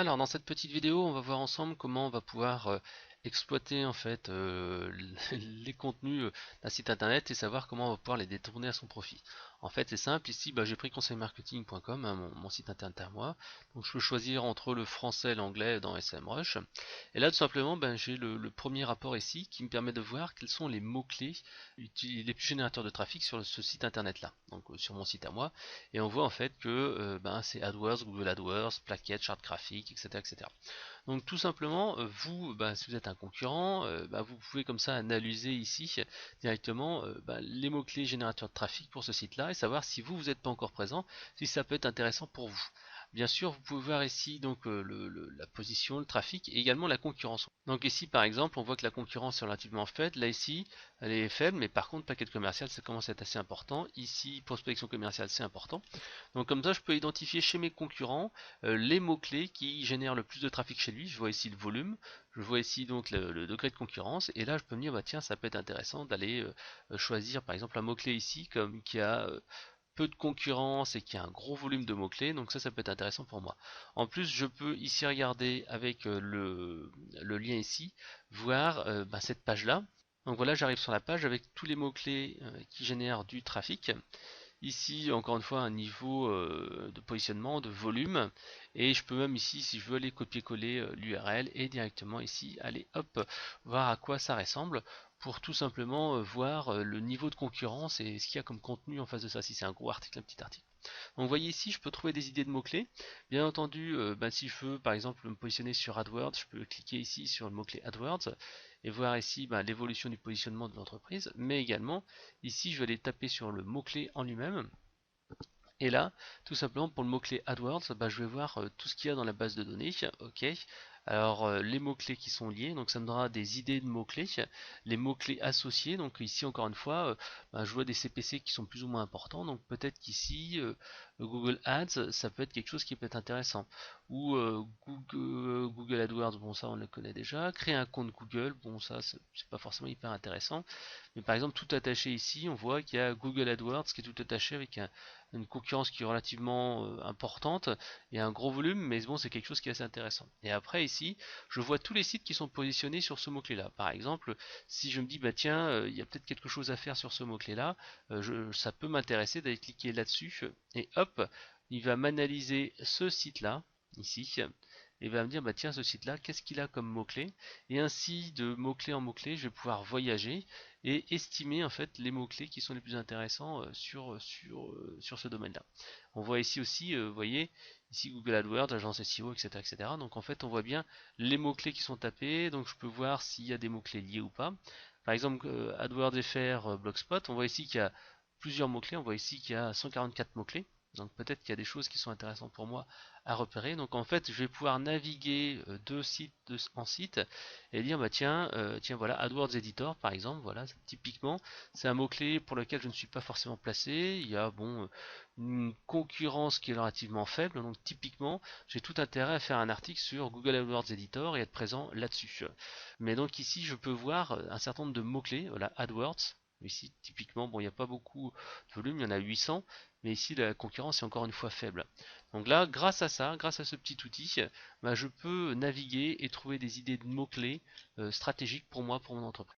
Alors dans cette petite vidéo, on va voir ensemble comment on va pouvoir exploiter en fait les contenus d'un site internet et savoir comment on va pouvoir les détourner à son profit. En fait, c'est simple. Ici, j'ai pris conseilmarketing.com, hein, mon site internet à moi. Donc je peux choisir entre le français et l'anglais dans SEMrush. Et là, tout simplement, j'ai le premier rapport ici qui me permet de voir quels sont les mots-clés les plus générateurs de trafic sur ce site internet là, donc sur mon site à moi. Et on voit en fait que c'est AdWords, Google AdWords, Plaquettes, Chart graphique, etc., etc. Donc tout simplement, vous, si vous êtes un concurrent, vous pouvez comme ça analyser ici directement les mots-clés générateurs de trafic pour ce site-là et savoir si vous n'êtes pas encore présent, si ça peut être intéressant pour vous. Bien sûr, vous pouvez voir ici donc la position, le trafic et également la concurrence. Donc ici par exemple, on voit que la concurrence est relativement faible. Là ici, elle est faible, mais par contre paquet commercial, ça commence à être assez important. Ici, prospection commerciale, c'est important. Donc comme ça, je peux identifier chez mes concurrents les mots-clés qui génèrent le plus de trafic chez lui. Je vois ici le volume, je vois ici donc le degré de concurrence, et là je peux me dire tiens, ça peut être intéressant d'aller choisir par exemple un mot-clé ici comme qui a peu de concurrence et qui a un gros volume de mots-clés, donc ça peut être intéressant pour moi. En plus, je peux ici regarder avec le lien ici, voir cette page-là. Donc voilà, j'arrive sur la page avec tous les mots-clés qui génèrent du trafic. Ici, encore une fois, un niveau de positionnement, de volume. Et je peux même ici, si je veux aller copier-coller l'URL et directement ici, aller hop, voir à quoi ça ressemble pour tout simplement voir le niveau de concurrence et ce qu'il y a comme contenu en face de ça, si c'est un gros article, un petit article. Donc vous voyez ici, je peux trouver des idées de mots-clés. Bien entendu, si je veux par exemple me positionner sur AdWords, je peux cliquer ici sur le mot-clé AdWords et voir ici l'évolution du positionnement de l'entreprise. Mais également, ici je vais aller taper sur le mot-clé en lui-même. Et là, tout simplement pour le mot-clé AdWords, je vais voir tout ce qu'il y a dans la base de données. Ok. Alors les mots-clés qui sont liés, donc ça me donnera des idées de mots-clés, les mots-clés associés, donc ici encore une fois, je vois des CPC qui sont plus ou moins importants, donc peut-être qu'ici Google Ads, ça peut être quelque chose qui peut être intéressant. Ou Google AdWords, bon ça on le connaît déjà. Créer un compte Google, bon ça c'est pas forcément hyper intéressant. Mais par exemple tout attaché ici, on voit qu'il y a Google AdWords qui est tout attaché avec une concurrence qui est relativement importante et un gros volume, mais bon, c'est quelque chose qui est assez intéressant. Et après, ici, je vois tous les sites qui sont positionnés sur ce mot-clé-là. Par exemple, si je me dis, tiens, il y a peut-être quelque chose à faire sur ce mot-clé-là, ça peut m'intéresser d'aller cliquer là-dessus, et hop, il va m'analyser ce site-là, ici, et va me dire, tiens, ce site-là, qu'est-ce qu'il a comme mot-clé? Et ainsi, de mot-clé en mot-clé, je vais pouvoir voyager et estimer en fait les mots-clés qui sont les plus intéressants sur ce domaine-là. On voit ici aussi, vous voyez, ici Google AdWords, agence SEO, etc., etc. Donc en fait, on voit bien les mots-clés qui sont tapés, donc je peux voir s'il y a des mots-clés liés ou pas. Par exemple, AdWords FR, Blogspot, on voit ici qu'il y a plusieurs mots-clés, on voit ici qu'il y a 144 mots-clés. Donc peut-être qu'il y a des choses qui sont intéressantes pour moi à repérer. Donc en fait, je vais pouvoir naviguer de site en site et dire tiens voilà AdWords Editor par exemple, voilà typiquement c'est un mot clé pour lequel je ne suis pas forcément placé. Il y a une concurrence qui est relativement faible, donc typiquement j'ai tout intérêt à faire un article sur Google AdWords Editor et être présent là-dessus. Mais donc ici je peux voir un certain nombre de mots clés, voilà AdWords. Ici, typiquement, il n'y a pas beaucoup de volume, il y en a 800, mais ici la concurrence est encore une fois faible. Donc là, grâce à ça, grâce à ce petit outil, je peux naviguer et trouver des idées de mots-clés stratégiques pour moi, pour mon entreprise.